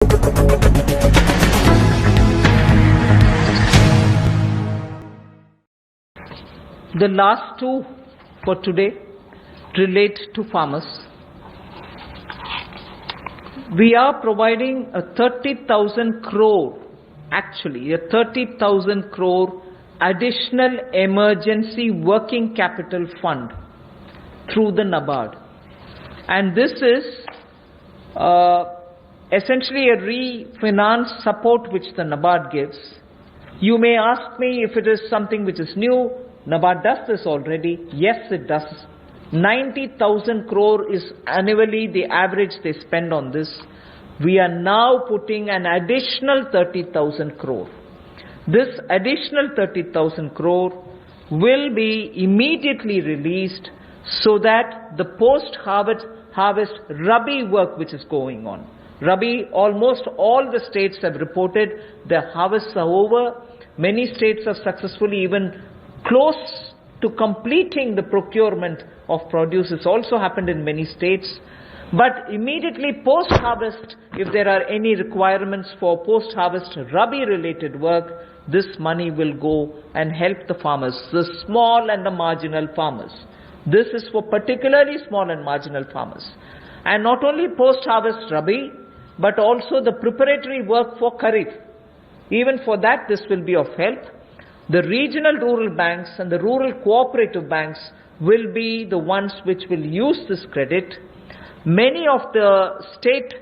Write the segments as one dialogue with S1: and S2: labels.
S1: The last two for today relate to farmers. We are providing a 30,000 crore, actually a 30,000 crore additional emergency working capital fund through the NABARD. And this is essentially a refinance support which the NABARD gives. You may ask me if it is something which is new. NABARD does this already. Yes, it does. 90,000 crore is annually the average they spend on this. We are now putting an additional 30,000 crore. This additional 30,000 crore will be immediately released so that the post-harvest Rabi work which is going on. Rabi, almost all the states have reported their harvests are over. Many states are successfully even close to completing the procurement of produce. It's also happened in many states. But immediately post-harvest, if there are any requirements for post-harvest Rabi-related work, this money will go and help the farmers, the small and the marginal farmers. This is for particularly small and marginal farmers. And not only post-harvest Rabi, but also the preparatory work for Kharif. Even for that, this will be of help. The regional rural banks and the rural cooperative banks will be the ones which will use this credit. Many of the state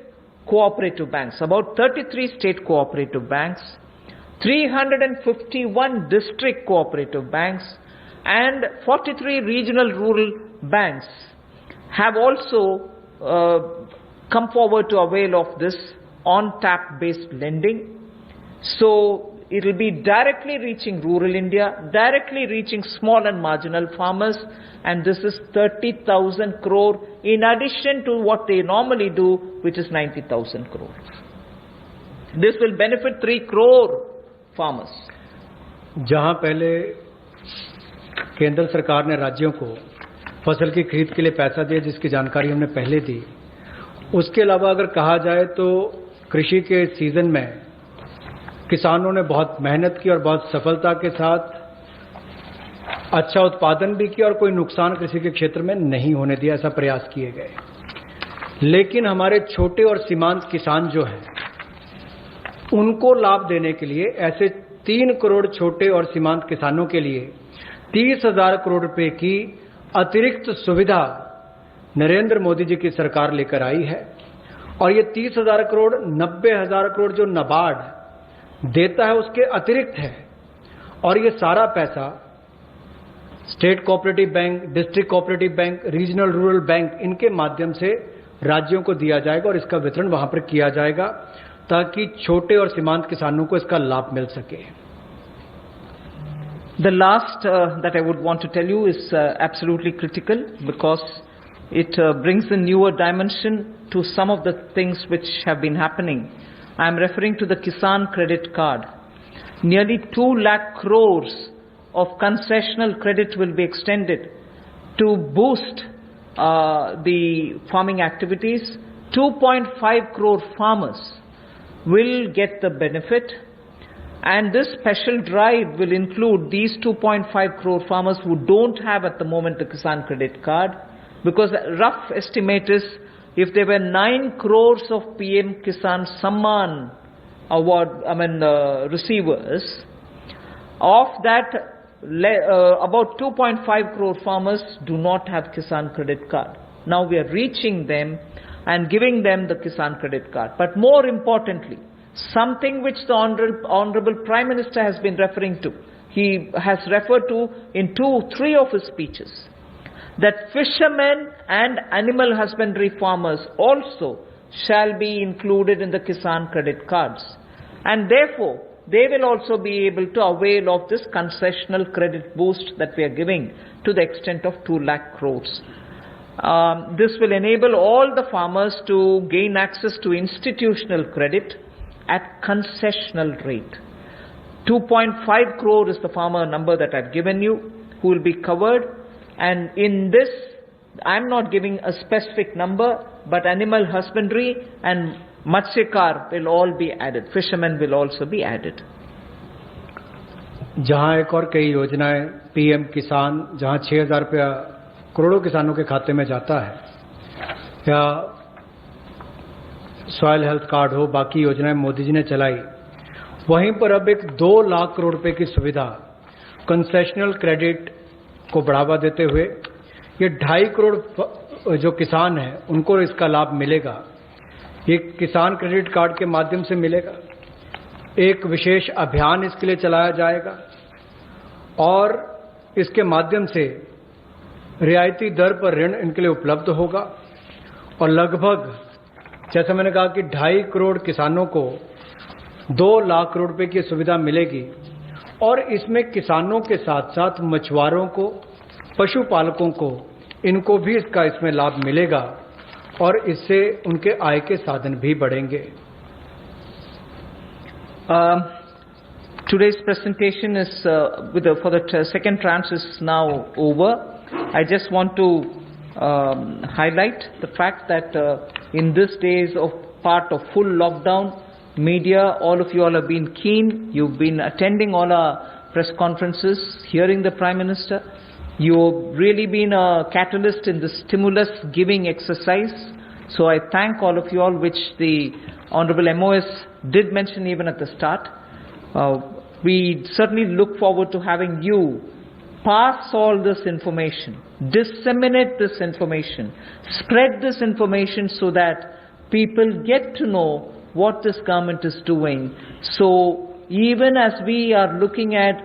S1: cooperative banks, about 33 state cooperative banks, 351 district cooperative banks, and 43 regional rural banks have also come forward to avail of this on-tap based lending. So it will be directly reaching rural India, directly reaching small and marginal farmers, and this is 30,000 crore in addition to what they normally do, which is 90,000 crore. This will benefit 3 crore farmers.
S2: जहां पहले केंद्र सरकार ने राज्यों को फसल की खरीद के लिए पैसा दिया, जिसकी जानकारी हमने पहले दी, उसके अलावा अगर कहा जाए तो कृषि के सीजन में किसानों ने बहुत मेहनत की और बहुत सफलता के साथ अच्छा उत्पादन भी किया और कोई नुकसान कृषि के क्षेत्र में नहीं होने दिया, ऐसा प्रयास किए गए। लेकिन हमारे छोटे और सीमांत किसान जो हैं, उनको लाभ देने के लिए ऐसे 3 करोड़ छोटे और सीमांत किसानों के लिए 30,000 करोड़ रुपए की अतिरिक्त सुविधा नरेंद्र मोदी जी की सरकार लेकर आई है। और ये 30,000 करोड़ 90,000 करोड़ जो नाबार्ड देता है उसके अतिरिक्त है, और ये सारा पैसा state cooperative bank, district cooperative bank, regional rural bank, इनके माध्यम से राज्यों को दिया जाएगा और इसका वितरण वहां पर किया जाएगा ताकि छोटे और सीमांत किसानों को इसका लाभ मिल सके।
S1: The last that I would want to tell you is absolutely critical because it brings a newer dimension to some of the things which have been happening. I am referring to the Kisan Credit Card. Nearly 2 lakh crores of concessional credit will be extended to boost the farming activities. 2.5 crore farmers will get the benefit, and this special drive will include these 2.5 crore farmers who don't have at the moment the Kisan Credit Card, because rough estimate is if there were 9 crores of PM Kisan Samman award, receivers, of that about 2.5 crore farmers do not have Kisan Credit Card. Now we are reaching them and giving them the Kisan Credit Card. But more importantly, something which the Honorable Prime Minister has been referring to, he has referred to in 3 of his speeches, that fishermen and animal husbandry farmers also shall be included in the Kisan Credit Cards. And therefore, they will also be able to avail of this concessional credit boost that we are giving to the extent of 2 lakh crores. This will enable all the farmers to gain access to institutional credit at concessional rate. 2.5 crore is the farmer number that I've given you who will be covered. And in this, I'm not giving a specific number, but animal husbandry and Matsyakar will all be added. Fishermen will also be added.
S2: जहां एक और कई योजनाएं PM किसान, जहां 6,000 रुपया करोड़ों किसानों के खाते में जाता है, या सॉइल हेल्थ कार्ड हो, बाकी योजनाएं मोदी जी ने चलाई, वहीं पर अब एक 2 लाख करोड़ रुपए की सुविधा कंसेशनल क्रेडिट को बढ़ावा देते हुए ये 2.5 करोड़ जो किसान हैं उनको इसका लाभ मिलेगा। ये किसान क्रेडिट कार्ड के माध्यम से मिलेगा। एक विशेष अभियान इसके लिए चलाया जाएगा और इसके माध्यम से रियायती दर पर ऋण इनके लिए उपलब्ध होगा और लगभग, जैसा मैंने कहा कि 2.5 करोड़ किसानों को 2 लाख करोड़ रुपए की सुविधा मिलेगी और इसमें किसानों के साथ साथ मछुआरों को, पशुपालकों को, इनको भी इसमें लाभ मिलेगा और इससे उनके आय के साधन भी बढ़ेंगे।
S1: Today's presentation is for the second tranche is now over. I just want to highlight the fact that in these days of part of full lockdown, media, all of you all have been keen. You've been attending all our press conferences, hearing the Prime Minister. You've really been a catalyst in the stimulus giving exercise. So I thank all of you all, which the Honorable MOS did mention even at the start. We certainly look forward to having you pass all this information, disseminate this information, spread this information so that people get to know what this government is doing. So even as we are looking at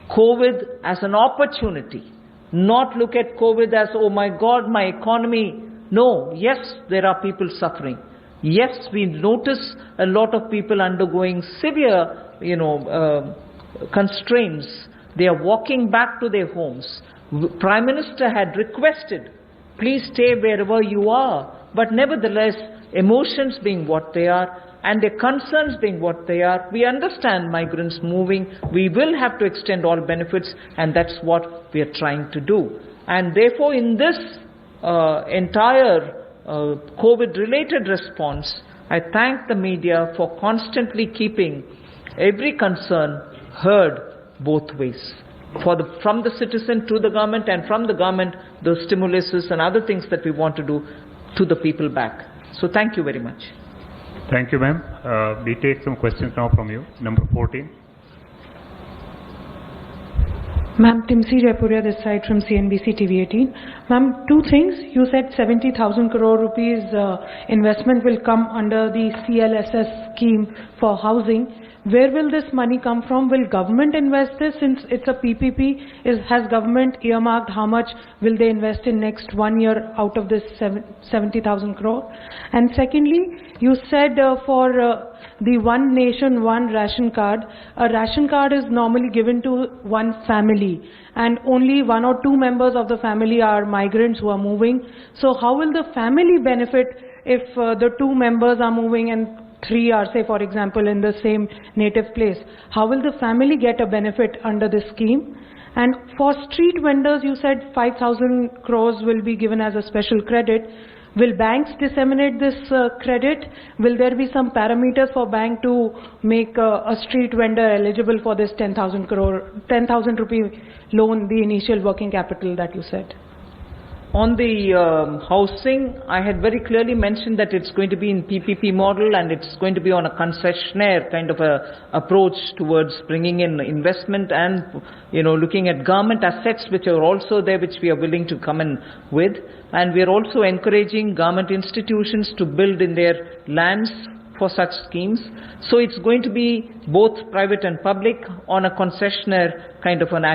S1: COVID as an opportunity, not look at COVID as, oh my God, my economy. No, yes, there are people suffering. Yes, we notice a lot of people undergoing severe, constraints. They are walking back to their homes. Prime Minister had requested, please stay wherever you are. But nevertheless, emotions being what they are, and their concerns being what they are, we understand migrants moving. We will have to extend all benefits, and that's what we are trying to do. And therefore, in this entire COVID-related response, I thank the media for constantly keeping every concern heard both ways. From the citizen to the government, and from the government, the stimuluses and other things that we want to do to the people back. So thank you very much.
S3: Thank you, ma'am. We take some questions now from you. Number 14.
S4: Ma'am, Timsi Jaipuria this side from CNBC TV 18. Ma'am, two things. You said 70,000 crore rupees investment will come under the CLSS scheme for housing. Where will this money come from? Will government invest this since it's a PPP? Has government earmarked how much will they invest in next 1 year out of this 70,000 crore? And secondly, you said for the One Nation, One Ration Card, a ration card is normally given to one family and only 1 or 2 members of the family are migrants who are moving. So how will the family benefit if the 2 members are moving and 3 are, say for example, in the same native place? How will the family get a benefit under this scheme? And for street vendors, you said 5,000 crores will be given as a special credit. Will banks disseminate this credit? Will there be some parameters for bank to make a street vendor eligible for this 10,000 rupee loan, the initial working capital that you said?
S1: On the housing, I had very clearly mentioned that it's going to be in PPP model and it's going to be on a concessionaire kind of a approach towards bringing in investment and, looking at government assets which are also there, which we are willing to come in with. And we are also encouraging government institutions to build in their lands for such schemes. So it's going to be both private and public on a concessionaire kind of an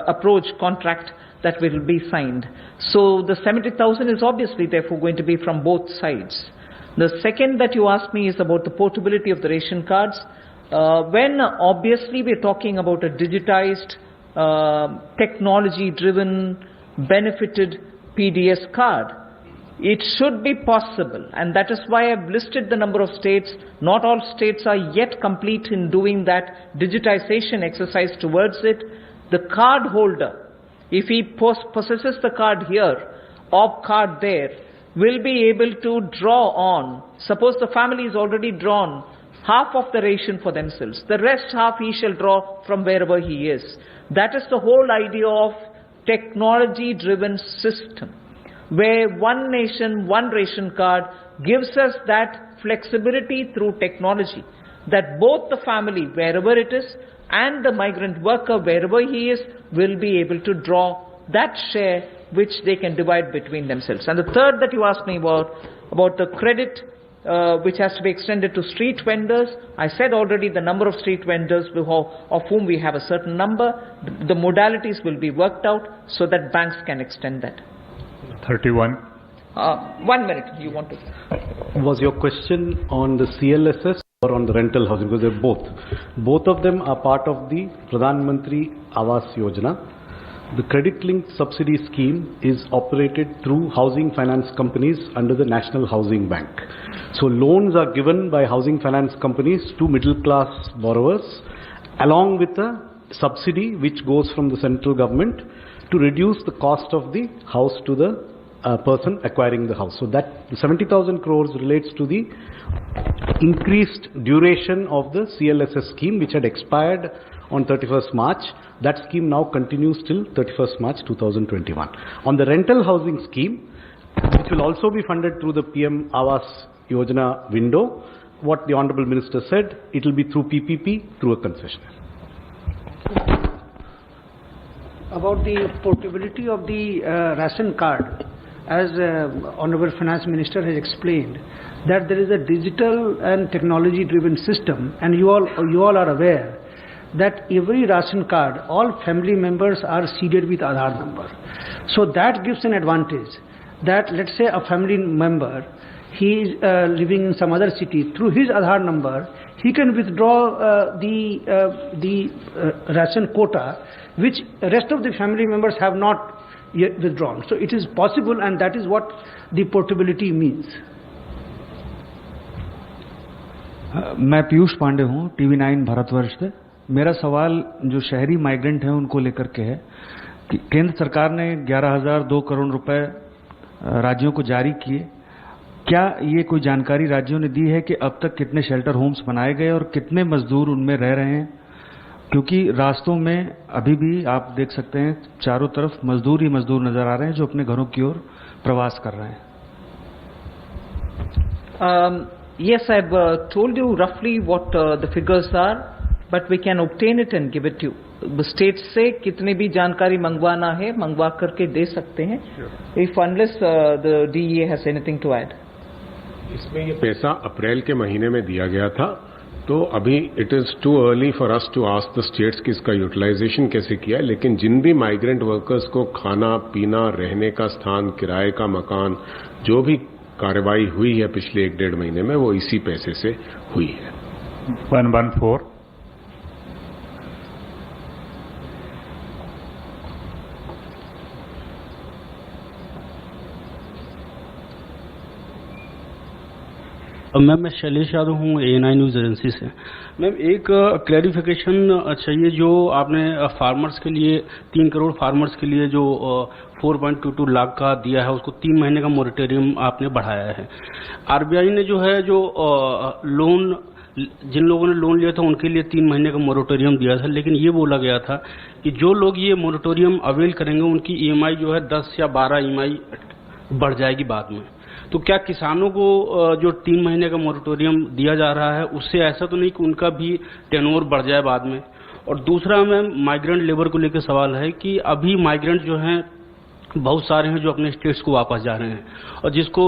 S1: approach contract that will be signed. So the 70,000 is obviously therefore going to be from both sides. The second that you asked me is about the portability of the ration cards. When obviously we're talking about a digitized, technology-driven, benefited PDS card, it should be possible, and that is why I've listed the number of states. Not all states are yet complete in doing that digitization exercise towards it. The card holder, if he possesses the card here, or card there, will be able to draw on. Suppose the family is already drawn half of the ration for themselves. The rest half he shall draw from wherever he is. That is the whole idea of technology-driven system, where one nation, one ration card gives us that flexibility through technology, that both the family, wherever it is, and the migrant worker, wherever he is, will be able to draw that share which they can divide between themselves. And the third that you asked me about the credit which has to be extended to street vendors. I said already the number of street vendors of whom we have a certain number. The modalities will be worked out so that banks can extend that.
S3: 31.
S1: 1 minute, you want to?
S5: Was your question on the CLSS or on the rental housing? Because they're both. Both of them are part of the Pradhan Mantri Awas Yojana. The credit-linked subsidy scheme is operated through housing finance companies under the National Housing Bank. So loans are given by housing finance companies to middle-class borrowers along with a subsidy which goes from the central government to reduce the cost of the house to the person acquiring the house. So that the 70,000 crores relates to the increased duration of the CLSS scheme which had expired on 31st March. That scheme now continues till 31st March 2021. On the rental housing scheme, which will also be funded through the PM Awas Yojana window, what the Honorable Minister said, it will be through PPP, through a concessionaire.
S6: About the portability of the ration card, as Honorable Finance Minister has explained, that there is a digital and technology-driven system, and you all are aware that every ration card, all family members are seeded with Aadhaar number. So that gives an advantage that, let's say, a family member, he is living in some other city, through his Aadhaar number, he can withdraw the ration quota, which rest of the family members have not yet withdrawn. So it is possible, and that is what the portability means.
S7: मैं पीयूष पांडे हूँ, TV9 Bharatvarsh से। मेरा सवाल जो शहरी migrant हैं उनको लेकर के है कि केंद्र सरकार ने 11,002 करोड़ रुपए राज्यों को जारी किए। क्या ये कोई जानकारी राज्यों ने दी है कि अब तक कितने शेल्टर होम्स बनाए गए और कितने मजदूर उनमें रह रहे हैं? क्योंकि रास्तों में अभी भी आप देख सकते हैं चारों तरफ मजदूर ही मजदूर नजर आ रहे हैं जो अपने घरों की ओर प्रवास कर रहे हैं।
S1: Yes, I've told you roughly what the figures are, but we can obtain it and give it to you. States से कितने भी जानकारी मंगवाना है मंगवा करके दे सकते हैं. If unless the DEA has anything to add.
S8: इसमें ये पैसा अप्रैल के महीने में दिया गया था, तो अभी it is too early for us to ask the states कि इसका यूटिलाइजेशन कैसे किया है. लेकिन जिन भी माइग्रेंट वर्कर्स को खाना पीना, रहने का स्थान, किराए का मकान, जो भी कार्रवाई हुई है पिछले 1-1.5 महीने में, वो इसी पैसे से हुई है.
S3: 114.
S9: मैम मैं शैलेश यादव हूँ, ANI न्यूज़ एजेंसी से. मैम एक क्लैरिफिकेशन चाहिए. जो आपने फार्मर्स के लिए 3 करोड़ फार्मर्स के लिए जो 4.22 लाख का दिया है, उसको 3 महीने का मोरेटोरियम आपने बढ़ाया है. RBI ने जो है जो लोन, जिन लोगों ने लोन लिया था उनके लिए 3 महीने का मोरेटोरियम दिया था, लेकिन ये बोला गया था कि जो लोग ये मोरेटोरियम अवेल करेंगे उनकी EMI जो है 10 या 12 EMI बढ़ जाएगी बाद में. तो क्या किसानों को जो 3 महीने का मोरेटोरियम दिया जा रहा है उससे ऐसा तो नहीं कि उनका भी टेन्योर बढ़ जाए बाद में? और दूसरा मैम माइग्रेंट लेबर को लेकर सवाल है कि अभी माइग्रेंट जो हैं बहुत सारे हैं जो अपने स्टेट्स को वापस जा रहे हैं, और जिसको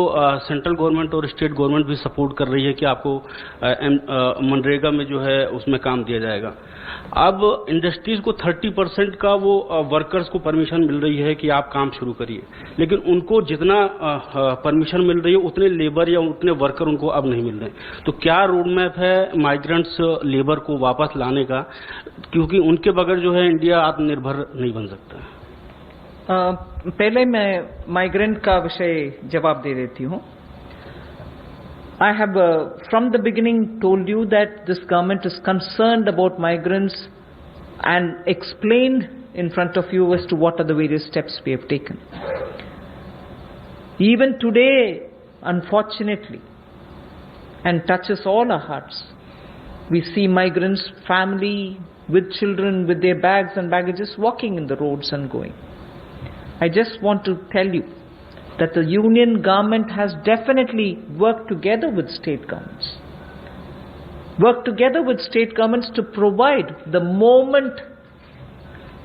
S9: सेंट्रल गवर्नमेंट और स्टेट गवर्नमेंट भी सपोर्ट कर रही है कि आपको मनरेगा में जो है उसमें काम दिया जाएगा. अब इंडस्ट्रीज को 30% का वो वर्कर्स को परमिशन मिल रही है कि आप काम शुरू करिए, लेकिन उनको जितना परमिशन मिल रही है उतने लेबर या उतने वर्कर उनको अब नहीं मिल रहे. तो क्या रोड मैप है माइग्रेंट्स लेबर को वापस लाने का, क्योंकि उनके बगैर जो है इंडिया आत्मनिर्भर नहीं बन सकता.
S1: पहले मैं माइग्रेंट का विषय जवाब दे देती हूँ. I have from the beginning told you that this government is concerned about migrants and explained in front of you as to what are the various steps we have taken. Even today, unfortunately, and touches all our hearts, we see migrants, family with children, with their bags and baggages, walking in the roads and going. I just want to tell you that the union government has definitely worked together with state governments. Worked together with state governments to provide, the moment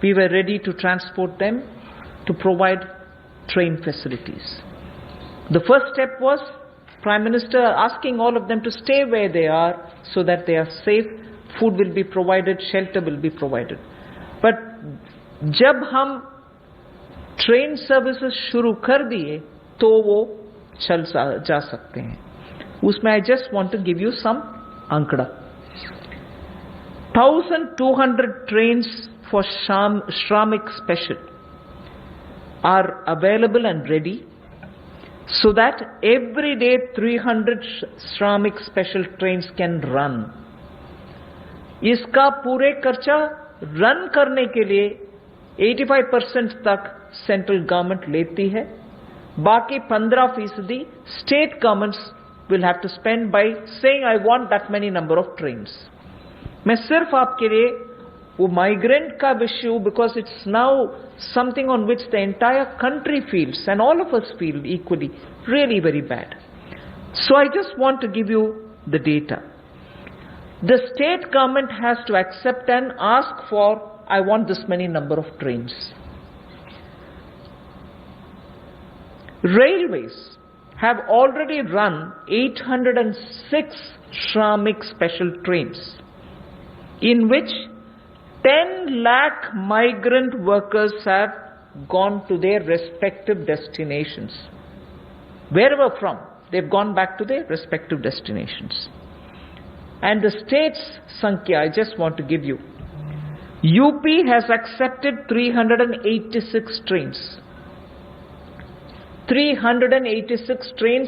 S1: we were ready to transport them, to provide train facilities. The first step was Prime Minister asking all of them to stay where they are so that they are safe, food will be provided, shelter will be provided. But जब हम train services शुरू कर दिए तो वो चल जा सकते हैं. उसमें I just want to give you some आंकड़ा. 1,200 trains for Shramik Special are available and ready, so that every day 300 Shramik Special trains can run. इसका पूरे खर्चा रन करने के लिए 85% तक सेंट्रल गवर्नमेंट लेती है, बाकी 15% state governments will have to spend by saying I want that many number of trains. मैं सिर्फ आपके लिए वो माइग्रेंट का विषय, because it's now something on which the entire country feels and all of us feel equally really very bad. So I just want to give you the data. The state government has to accept and ask for, I want this many number of trains. Railways have already run 806 Shramik special trains, in which 10 lakh migrant workers have gone to their respective destinations. Wherever from, they've gone back to their respective destinations. And the state's Sankhya, I just want to give you. UP has accepted 386 trains. 386 trains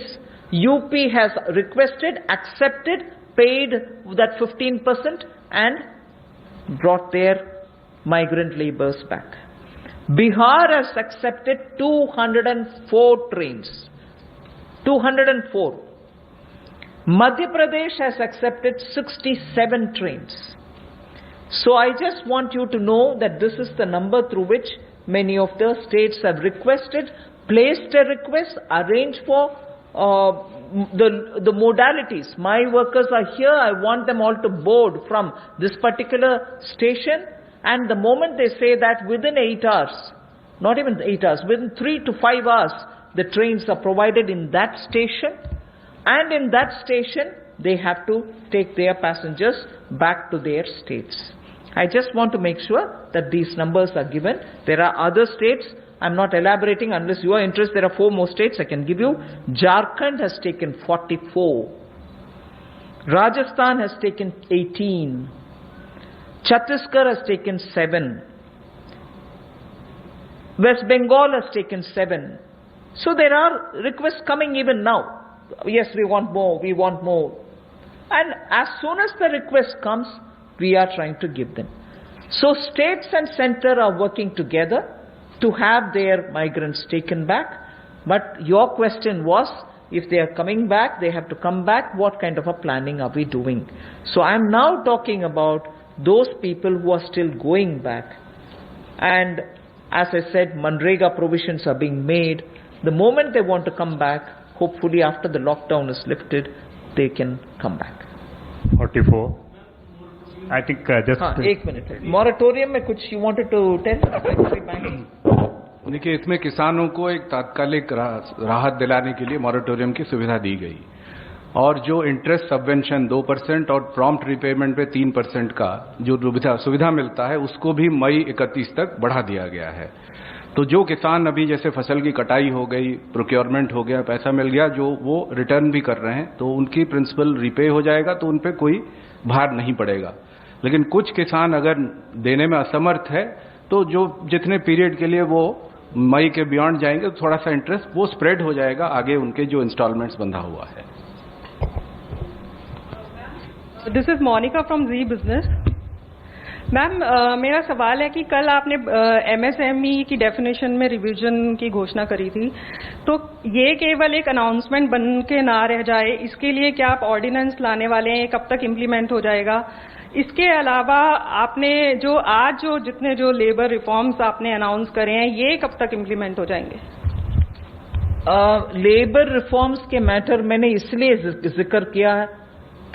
S1: UP has requested, accepted, paid that 15% and brought their migrant laborers back. Bihar has accepted 204 trains. 204. Madhya Pradesh has accepted 67 trains. So I just want you to know that this is the number through which many of the states have requested, placed a request, arranged for the modalities. My workers are here, I want them all to board from this particular station, and the moment they say that within 8 hours, not even 8 hours, within 3 to 5 hours, the trains are provided in that station, and in that station they have to take their passengers back to their states. I just want to make sure that these numbers are given. There are other states, I'm not elaborating unless you are interested. There are 4 more states I can give you. Jharkhand has taken 44. Rajasthan has taken 18. Chhattisgarh has taken 7. West Bengal has taken 7. So there are requests coming even now. Yes, we want more, we want more. And as soon as the request comes, we are trying to give them. So states and center are working together to have their migrants taken back. But your question was, if they are coming back, they have to come back, what kind of a planning are we doing? So I am now talking about those people who are still going back. And as I said, Manrega provisions are being made. The moment they want to come back, hopefully after the lockdown is lifted, they can come back.
S3: 44. I think just...
S1: 1 minute. Moratorium में कुछ you wanted to tell?
S10: देखिए, इसमें किसानों को एक तात्कालिक राहत दिलाने के लिए मॉरेटोरियम की सुविधा दी गई, और जो इंटरेस्ट सबवेंशन 2% और प्रॉम्प्ट रिपेमेंट पे 3% का जो सुविधा मिलता है, उसको भी मई 31 तक बढ़ा दिया गया है. तो जो किसान अभी जैसे फसल की कटाई हो गई, प्रोक्योरमेंट हो गया, पैसा मिल गया, जो वो रिटर्न भी कर रहे हैं, तो उनकी प्रिंसिपल रिपे हो जाएगा, तो उन पे कोई भार नहीं पड़ेगा. लेकिन कुछ किसान अगर देने में असमर्थ है, तो जो जितने पीरियड के लिए वो मई के बियॉन्ड जाएंगे, तो थोड़ा सा इंटरेस्ट वो स्प्रेड हो जाएगा आगे उनके जो इंस्टॉलमेंट्स बंधा हुआ है.
S11: This is Monica from Z Business. Ma'am मेरा सवाल है कि कल आपने एमएसएमई की डेफिनेशन में रिवीजन की घोषणा करी थी, तो ये केवल एक अनाउंसमेंट बन के ना रह जाए, इसके लिए क्या आप ऑर्डिनेंस लाने वाले हैं, कब तक इम्प्लीमेंट हो जाएगा? इसके अलावा आपने जो जितने लेबर रिफॉर्म्स आपने अनाउंस करे हैं, ये कब तक इम्प्लीमेंट हो जाएंगे?
S1: लेबर रिफॉर्म्स के मैटर मैंने इसलिए जिक्र किया है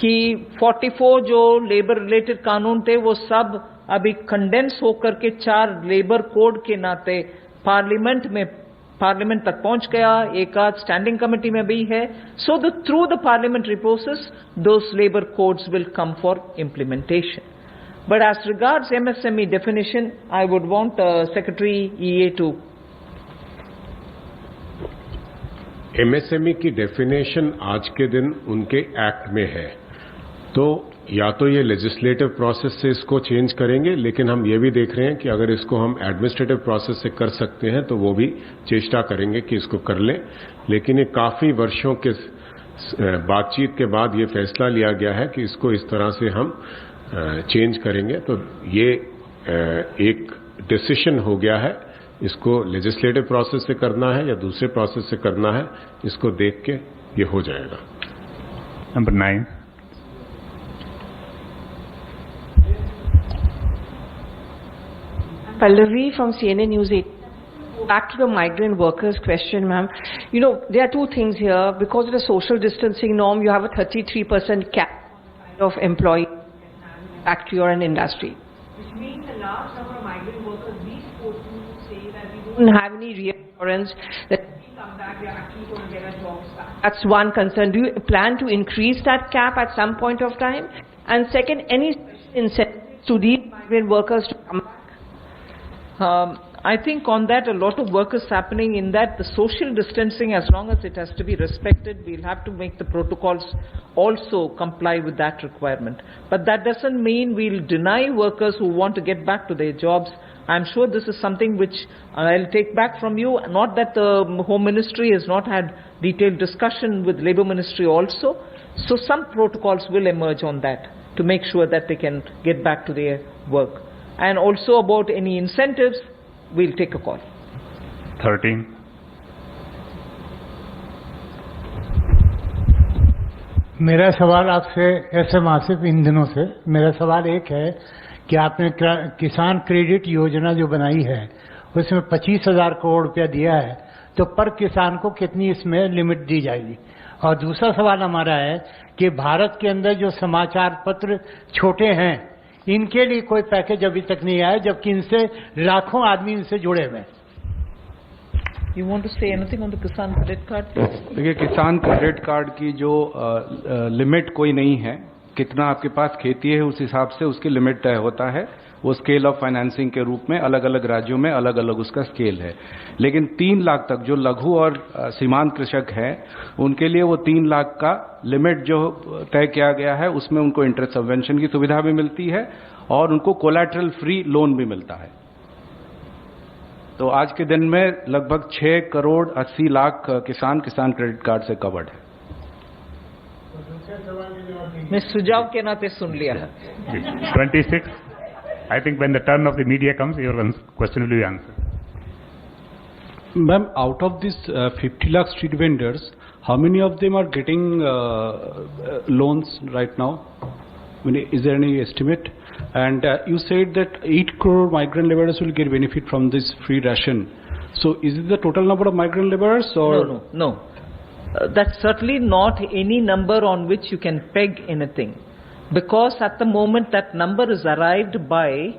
S1: कि 44 जो लेबर रिलेटेड कानून थे वो सब अभी कंडेंस होकर के 4 लेबर कोड के नाते पार्लियामेंट तक पहुंच गया, एक आध स्टैंडिंग कमेटी में भी है. So through the parliamentary process those labour codes will come for implementation. But as regards MSME definition, I would want secretary EA to.
S8: MSME की डेफिनेशन आज के दिन उनके एक्ट में है, तो या तो ये लेजिस्लेटिव प्रोसेस से इसको चेंज करेंगे, लेकिन हम ये भी देख रहे हैं कि अगर इसको हम एडमिनिस्ट्रेटिव प्रोसेस से कर सकते हैं तो वो भी चेष्टा करेंगे कि इसको कर लें. लेकिन ये काफी वर्षों के बातचीत के बाद ये फैसला लिया गया है कि इसको इस तरह से हम चेंज करेंगे. तो ये एक डिसीजन हो गया है. इसको लेजिस्लेटिव प्रोसेस से करना है या दूसरे प्रोसेस से करना है, इसको देख के ये हो जाएगा.
S3: Number 9.
S12: Pallavi from CNN News 8. Back to the migrant workers question, ma'am. You know, there are two things here. Because of the social distancing norm, you have a 33% cap of employee factory or an industry. Which means a large number of migrant workers, we spoke to say that we don't have any reassurance that when we come back, we are actually going to get our jobs back. That's one concern. Do you plan to increase that cap at some point of time? And second, any incentives to these migrant workers to come back?
S1: I think on that a lot of work is happening in that the social distancing, as long as it has to be respected, we'll have to make the protocols also comply with that requirement. But that doesn't mean we'll deny workers who want to get back to their jobs. I'm sure this is something which I'll take back from you. Not that the Home Ministry has not had detailed discussion with Labour Ministry also. So some protocols will emerge on that to make sure that they can get back to their work. And also about any incentives, we'll take a call.
S3: 13.
S13: मेरा सवाल आपसे SM Asif इन दिनों से, मेरा सवाल एक है कि आपने किसान क्रेडिट योजना जो बनाई है उसमें 25,000 करोड़ रुपया दिया है, तो पर किसान को कितनी इसमें लिमिट दी जाएगी? और दूसरा सवाल हमारा है कि भारत के अंदर जो समाचार पत्र छोटे हैं, इनके लिए कोई पैकेज अभी तक नहीं आया, जबकि इनसे लाखों आदमी इनसे जुड़े हुए हैं.
S1: You want to say anything on the किसान क्रेडिट कार्ड?
S10: देखिए, किसान क्रेडिट कार्ड की जो लिमिट कोई नहीं है, कितना आपके पास खेती है उस हिसाब से उसकी लिमिट तय होता है. वो स्केल ऑफ फाइनेंसिंग के रूप में अलग अलग राज्यों में अलग अलग उसका स्केल है. लेकिन 3 लाख तक जो लघु और सीमांत कृषक हैं, उनके लिए वो 3 लाख का लिमिट जो तय किया गया है, उसमें उनको इंटरेस्ट सबवेंशन की सुविधा भी मिलती है और उनको कोलैटरल फ्री लोन भी मिलता है. तो आज के दिन में लगभग 6 करोड़ 80 लाख किसान क्रेडिट कार्ड से कवर्ड है.
S1: मैं सुझाव के नाते सुन लिया है.
S3: 26. I think when the turn of the media comes, your question will be answered.
S5: Ma'am, out of these 50 lakh street vendors, how many of them are getting loans right now? I mean, is there any estimate? And you said that 8 crore migrant laborers will get benefit from this free ration. So is it the total number of migrant laborers or?
S1: No. That's certainly not any number on which you can peg anything. Because at the moment that number is arrived by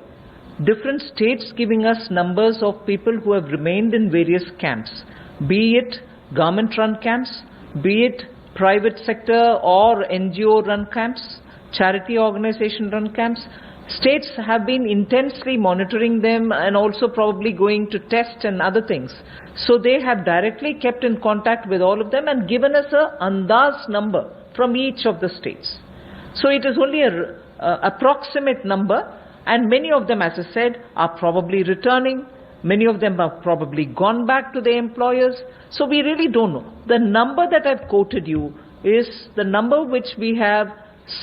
S1: different states giving us numbers of people who have remained in various camps, be it government-run camps, be it private sector or NGO-run camps, charity organization-run camps. States have been intensely monitoring them and also probably going to test and other things. So they have directly kept in contact with all of them and given us a andaz number from each of the states. So it is only an approximate number, and many of them, as I said, are probably returning. Many of them have probably gone back to their employers. So we really don't know. The number that I've quoted you is the number which we have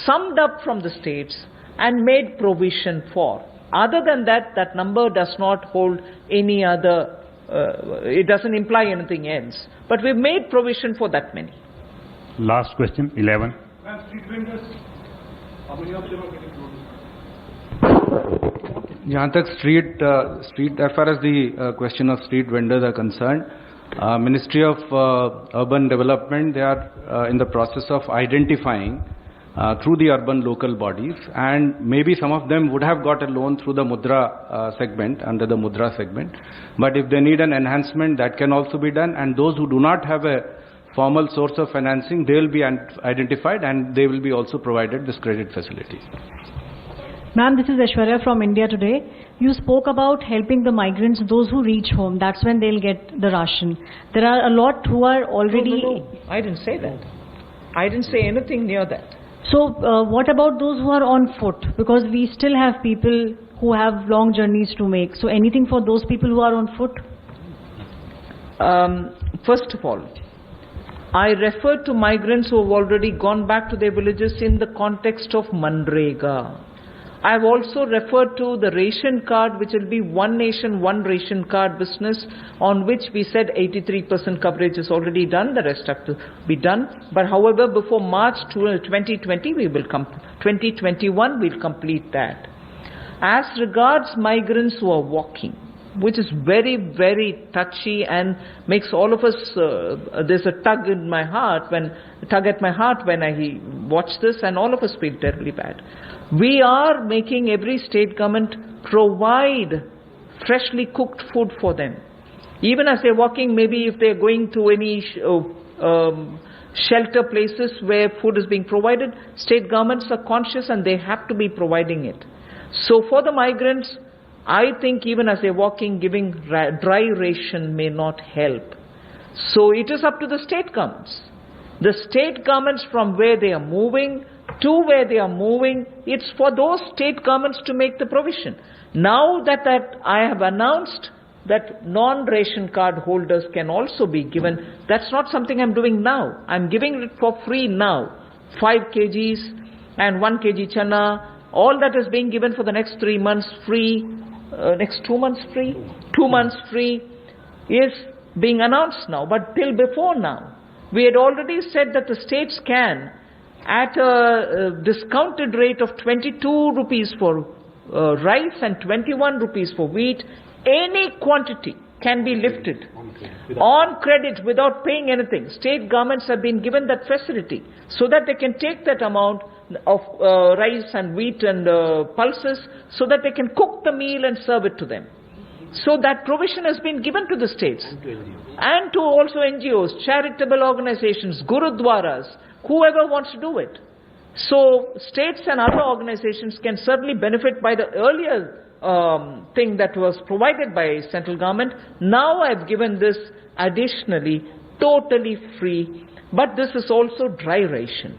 S1: summed up from the states and made provision for. Other than that, that number does not hold any other, it doesn't imply anything else. But we've made provision for that many.
S3: Last question, 11.
S10: Ma'am, street vendors, how many of them are getting notice?
S7: जहाँ तक street as far as the question of street vendors are concerned, Ministry of Urban Development, they are in the process of identifying through the urban local bodies, and maybe some of them would have got a loan through the Mudra segment, under the Mudra segment, but if they need an enhancement, that can also be done, and those who do not have a formal source of financing, they will be identified and they will be also provided this credit facility.
S14: Ma'am, this is Aishwarya from India Today. You spoke about helping the migrants, those who reach home. That's when they'll get the ration. There are a lot who are already...
S1: No. I didn't say that. I didn't say anything near that.
S14: So, what about those who are on foot? Because we still have people who have long journeys to make. So, anything for those people who are on foot?
S1: First of all, I referred to migrants who have already gone back to their villages in the context of Manrega. I have also referred to the ration card, which will be one nation, one ration card business, on which we said 83% coverage is already done, the rest have to be done. But however, before March 2020, 2021, we'll complete that. As regards migrants who are walking, which is very, very touchy and makes all of us, there's a tug at my heart when I watch this, and all of us feel terribly bad. We are making every state government provide freshly cooked food for them. Even as they're walking, maybe if they're going to any shelter places where food is being provided, state governments are conscious and they have to be providing it. So for the migrants, I think even as they're walking, giving dry ration may not help. So it is up to the state governments. The state governments from where they are moving to where they are moving, it's for those state governments to make the provision. Now that I have announced that non-ration card holders can also be given, that's not something I'm doing now. I'm giving it for free now. 5 kgs and 1 kg chana, all that is being given for the next 3 months free, next 2 months free, 2 months free is being announced now. But till before now, we had already said that the states can, at a discounted rate of 22 rupees for rice and 21 rupees for wheat, any quantity can be lifted on credit without paying anything. State governments have been given that facility so that they can take that amount of rice and wheat and pulses so that they can cook the meal and serve it to them. So that provision has been given to the states and to also NGOs, charitable organizations, gurudwaras, whoever wants to do it. So states and other organizations can certainly benefit by the earlier thing that was provided by central government. Now I've given this additionally, totally free, but this is also dry ration.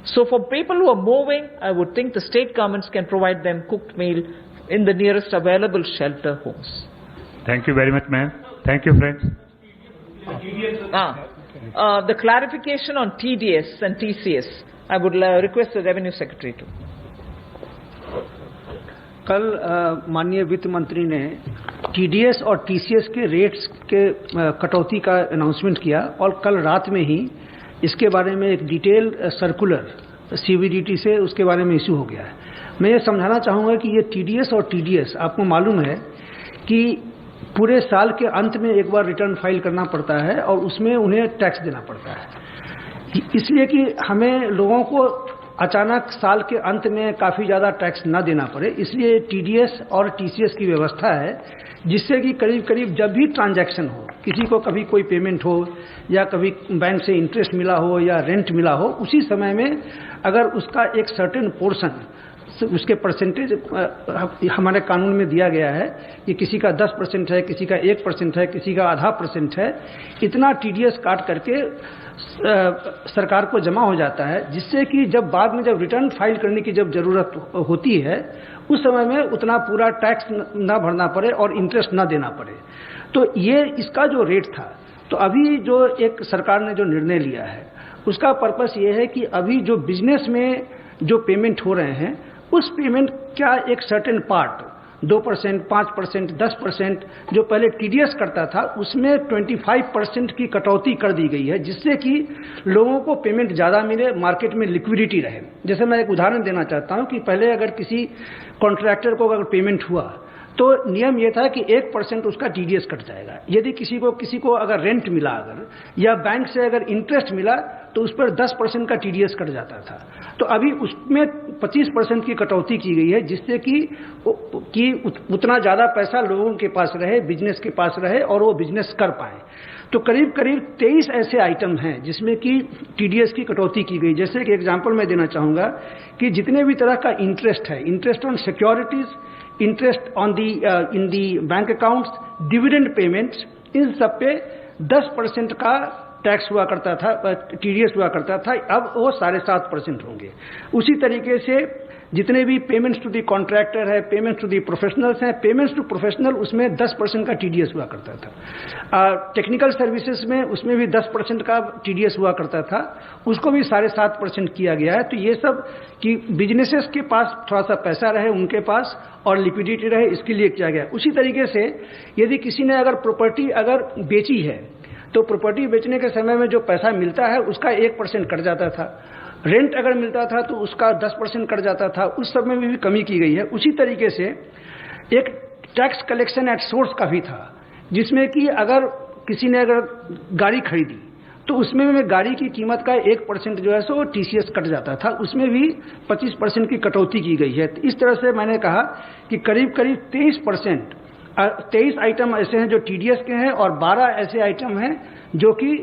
S1: So for people who are moving, I would think the state governments can provide them cooked meal in the nearest available shelter homes.
S3: Thank you very much, ma'am. Thank you, friends.
S1: The clarification on TDS and TCS, I would request the Revenue Secretary to.
S6: कल माननीय वित्त मंत्री ने TDS और TCS के rates के कटौती का अनाउंसमेंट किया और कल रात में ही इसके बारे में एक डिटेल सर्कुलर CBDT से उसके बारे में इशू हो गया है। मैं ये समझाना चाहूँगा कि ये TDS और TDS आपको मालूम है कि पूरे साल के अंत में एक बार रिटर्न फाइल करना पड़ता है और उसमें उन्हें टैक्स देना पड़ता है, इसलिए कि हमें लोगों को अचानक साल के अंत में काफ़ी ज़्यादा टैक्स ना देना पड़े, इसलिए TDS और TCS की व्यवस्था है जिससे कि करीब करीब जब भी ट्रांजैक्शन हो, किसी को कभी कोई पेमेंट हो या कभी बैंक से इंटरेस्ट मिला हो या रेंट मिला हो, उसी समय में अगर उसका एक सर्टेन पोर्शन उसके परसेंटेज हमारे कानून में दिया गया है कि किसी का 10% है, किसी का 1% है, किसी का आधा % है, इतना TDS काट करके सरकार को जमा हो जाता है, जिससे कि जब बाद में जब रिटर्न फाइल करने की जब जरूरत होती है उस समय में उतना पूरा टैक्स ना भरना पड़े और इंटरेस्ट ना देना पड़े। तो ये इसका जो रेट था, तो अभी जो एक सरकार ने जो निर्णय लिया है उसका पर्पस ये है कि अभी जो बिजनेस में जो पेमेंट हो रहे हैं उस पेमेंट का एक सर्टेन पार्ट 2%, 5%, 10% जो पहले टीडीएस करता था उसमें 25% की कटौती कर दी गई है, जिससे कि लोगों को पेमेंट ज़्यादा मिले, मार्केट में लिक्विडिटी रहे। जैसे मैं एक उदाहरण देना चाहता हूं कि पहले अगर किसी कॉन्ट्रैक्टर को अगर पेमेंट हुआ तो नियम यह था कि 1% उसका टीडीएस कट जाएगा। यदि किसी को अगर रेंट मिला अगर या बैंक से अगर इंटरेस्ट मिला तो उस पर 10% का टीडीएस कट जाता था। तो अभी उसमें 25% की कटौती की गई है, जिससे कि उतना ज़्यादा पैसा लोगों के पास रहे, बिजनेस के पास रहे और वो बिजनेस कर पाए। तो करीब 23 ऐसे आइटम हैं जिसमें कि टीडीएस की कटौती की गई। जैसे एक एग्जांपल मैं देना चाहूँगा कि जितने भी तरह का इंटरेस्ट है, interest on securities, interest on the in the bank accounts, dividend payments, इन सब पे 10% का टैक्स हुआ करता था, टीडीएस हुआ करता था, अब वो 7.5% होंगे। उसी तरीके से जितने भी पेमेंट्स टू दी कॉन्ट्रैक्टर है, पेमेंट्स टू दी प्रोफेशनल्स हैं, पेमेंट्स टू प्रोफेशनल उसमें 10% का टीडीएस हुआ करता था। टेक्निकल सर्विसेज में उसमें भी 10% का टीडीएस हुआ करता था, उसको भी 7.5% किया गया है। तो ये सब कि बिजनेसेस के पास थोड़ा सा पैसा रहे उनके पास और लिक्विडिटी रहे, इसके लिए किया गया। उसी तरीके से यदि किसी ने अगर प्रॉपर्टी अगर बेची है तो प्रॉपर्टी बेचने के समय में जो पैसा मिलता है उसका 1% कट जाता था। रेंट अगर मिलता था तो उसका 10% कट जाता था, उस सब में भी कमी की गई है। उसी तरीके से एक टैक्स कलेक्शन एट सोर्स का भी था, जिसमें कि अगर किसी ने अगर गाड़ी खरीदी तो उसमें भी गाड़ी की कीमत का 1% जो है सो टीसीएस कट जाता था, उसमें भी 25% की कटौती की गई है। तो इस तरह से मैंने कहा कि करीब 23 आइटम ऐसे हैं जो टीडीएस के हैं और 12 ऐसे आइटम हैं जो कि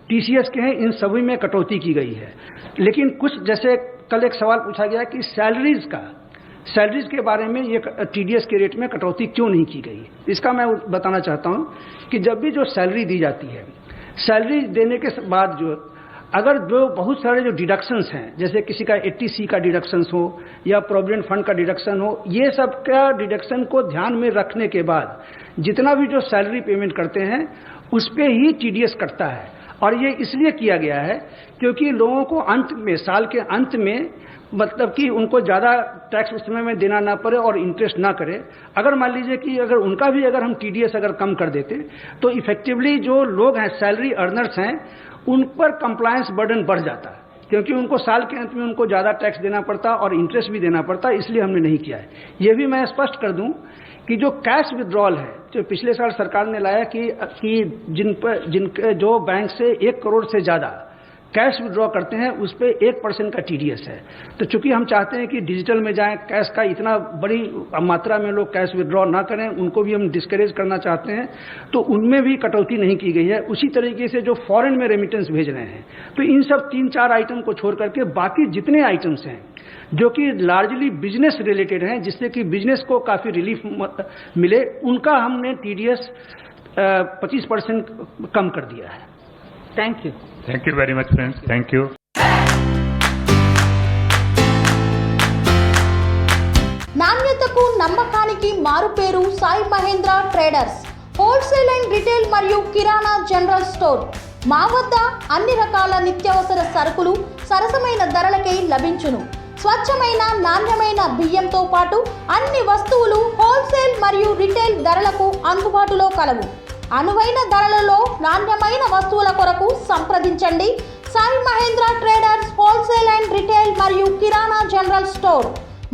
S6: टीसीएस के हैं, इन सभी में कटौती की गई है। लेकिन कुछ, जैसे कल एक सवाल पूछा गया कि सैलरीज के बारे में ये टीडीएस के रेट में कटौती क्यों नहीं की गई, इसका मैं बताना चाहता हूं कि जब भी जो सैलरी दी जाती है, सैलरी देने के बाद अगर जो बहुत सारे जो डिडक्शंस हैं, जैसे किसी का 80C का डिडक्शंस हो या प्रोविडेंट फंड का डिडक्शन हो, ये सब का डिडक्शन को ध्यान में रखने के बाद जितना भी जो सैलरी पेमेंट करते हैं उस पर ही टीडीएस कटता है। और ये इसलिए किया गया है क्योंकि लोगों को अंत में, साल के अंत में, मतलब कि उनको ज़्यादा टैक्स उस समय में देना ना पड़े और इंटरेस्ट ना करे। अगर मान लीजिए कि अगर उनका भी अगर हम टीडीएस अगर कम कर देते तो इफेक्टिवली जो लोग हैं, सैलरी अर्नर्स हैं, उन पर कंप्लायंस बर्डन बढ़ जाता है, क्योंकि उनको साल के अंत में उनको ज़्यादा टैक्स देना पड़ता और इंटरेस्ट भी देना पड़ता, इसलिए हमने नहीं किया है। ये भी मैं स्पष्ट कर दूं कि जो कैश विड्रॉल है, जो पिछले साल सरकार ने लाया कि जिनके जो बैंक से 1 करोड़ से ज़्यादा कैश विड्रॉ करते हैं उस पर 1% का टीडीएस है। तो चूंकि हम चाहते हैं कि डिजिटल में जाएं, कैश का इतना बड़ी मात्रा में लोग कैश विड्रॉ ना करें, उनको भी हम डिस्करेज करना चाहते हैं, तो उनमें भी कटौती नहीं की गई है। उसी तरीके से जो फॉरेन में रेमिटेंस भेज रहे हैं, तो इन सब 3-4 आइटम को छोड़ करके बाकी जितने आइटम्स हैं जो कि लार्जली बिजनेस रिलेटेड हैं, जिससे कि बिजनेस को काफ़ी रिलीफ मिले, उनका हमने टीडीएस 25% कम कर दिया है।
S1: Thank you.
S3: Thank you very much, friends. Thank you.
S15: నాణ్యతకు నమ్మకానికి మారుపేరు Sai Mahendra traders, wholesale and retail మరియు కిరాణా జనరల్ స్టోర్. మా వద్ద అన్ని రకాల నిత్యావసర సరుకులు సరసమైన ధరలకే లభించును. స్వచ్ఛమైన నాణ్యమైన బియ్యంతో పాటు అన్ని వస్తువులు హోల్సేల్ మరియు రిటైల్ ధరలకు అందుబాటులో కలవు. అనువైన ధరలలో నాణ్యమైన వస్తువుల కొరకు సంప్రదించండి. Sai Mahendra traders, wholesale and retail మరియు కిరాణా జనరల్ స్టోర్.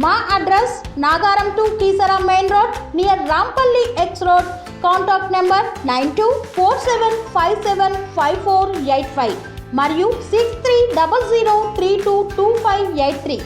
S15: మా address Nagaram to Keesara main road near Rampalli X road. Contact number 9247575485 మరియు 6300322583.